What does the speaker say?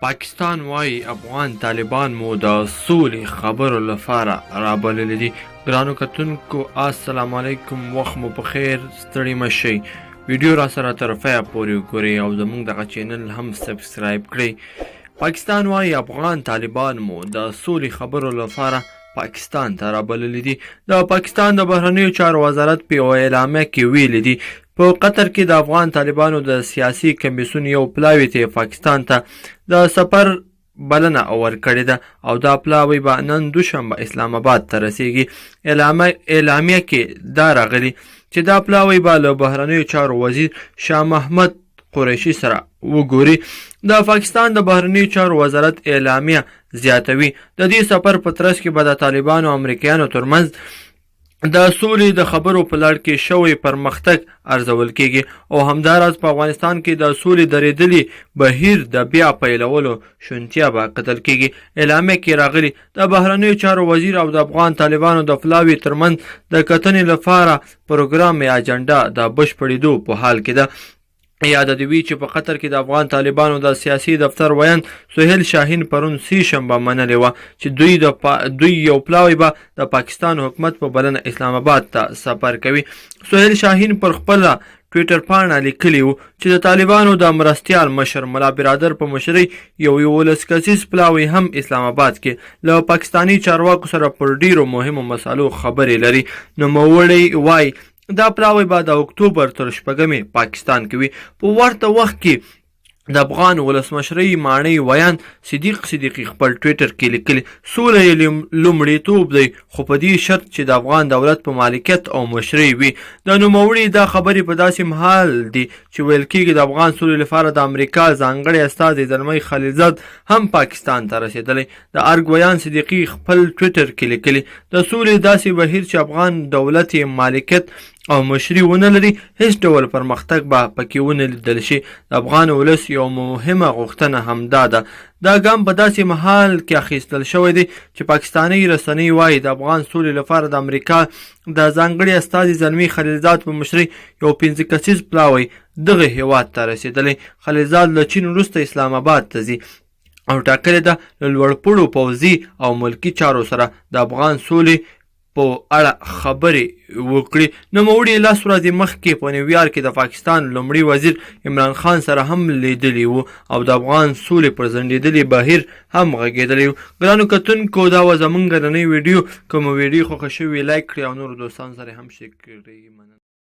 پاکستان وایي افغان طالبان مو د سولې خبرو لپاره رابللي دي. ګرانو کتونکو السلام علیکم، وخت مو په خیر، ستړي مه شئ. ویډیو را سره تر پایه پورې وګورئ او زموږ دغه چینل هم سبسکرایب کړئ. پاکستان وایي افغان طالبان مو د سولې خبرو لپاره پاکستان ته رابللي دي. د پاکستان د بهرنیو چارو وزارت په یوه اعلامیه کې ویلي دي په قطر کې د افغان طالبانو د سیاسي کمیسیون یو پلاوي ته پاکستان ته د سفر بلنه ورکړې ده او دا پلاوی به نن دوشنبه اسلام آباد ته رسیږي. اعلامیه کې دا راغلي چې دا پلاوی به له بهرنیو چارو وزیر شاه محمد قریشي سره وګوري. د پاکستان د بهرنیو چارو وزارت اعلامیه زیاتوي د دې سفر په ترڅ کې به د طالبانو او امریکایانو ترمنځ د سولې د خبرو په لړ کې شوی پرمختګ ارزول کیږي او همداراز په افغانستان کې د سولې درېدلي بهیر د بیا پیلولو شونتیا به کتل کیږي. اعلامیه کې راغلي د بهرنیو چارو وزیر او د افغان طالبانو د پلاوي ترمنځ د کتنې لپاره پروګرام یا اجنډا د بشپړېدو په حال کې ده. یاد دې وي چې په قطر کې د افغان طالبانو د سیاسي دفتر ویاند سهیل شاهین پرون سې شنبه منلې وه چې دوی یو پلاوی به د پاکستان حکومت په بلنه اسلام آباد ته سفر کوي. سهیل شاهین پر خپله ټویټر پاڼه لیکلي وو چې د طالبانو د مرستیال مشر ملا برادر په مشرۍ یو 11 کسیز پلاوی هم اسلام آباد کې له پاکستانی چارواکو سره پر ډیرو مهمو مسالو خبرې لري. نوموړی وایي دا پلاوی به د اکتوبر تر 6 پاکستان کې وي. په ورته وخت کې د افغان ولسمشرۍ ماڼۍ ویاند صدیق صدیقي خپل ټویټر کې لیکلي سوله یې لومړیتوب دی خو په دې شرط چې د افغان دولت په مالکیت او مشرۍ وي. د نوموړي دا خبرې په داسې مهال دي چې ویل کېږي د افغان سولې لپاره د امریکا ځانګړی استازی زلمی خلیلزاد هم پاکستان ته رسېدلی. د ارګ ویاند صدیقي خپل ټویټر کې لیکلي د سولې داسې بهیر چې افغان دولت یې مالکیت او مشري ونه لري هیڅ ډول پرمختګ به پکې ونه لیدل شي. د افغان ولس یو مهمه غوښتنه همدا ده. دا ګام په داسې مهال کې اخیستل شوی دی چې پاکستاني رسنۍ وایي د افغان سولې لپاره د امریکا د ځانګړي استازي زلمی خلیلزاد په مشرۍ یو 15 کسیز پلاوی دغه هیواد ته رسېدلی. خلیلزاد له چین وروسته اسلام آباد ته ځي او ټاکلې ده له لوړپوړو پوځي او ملکي چارو سره د افغان سولې په اړه خبرې وکړي. نوموړي لس ورځې مخکې په نیویارک کې د پاکستان لومړي وزیر عمران خان سره هم لیدلی وو او د افغان سولې پر ځنډېدلي بهیر هم غږېدلی وو. ګرانو کتونکو دا وه زموږ نننۍ ویډیو. که مو ویډیو خوښه شوې لایک کړئ او نورو دوستانو سره هم شریک کړئ.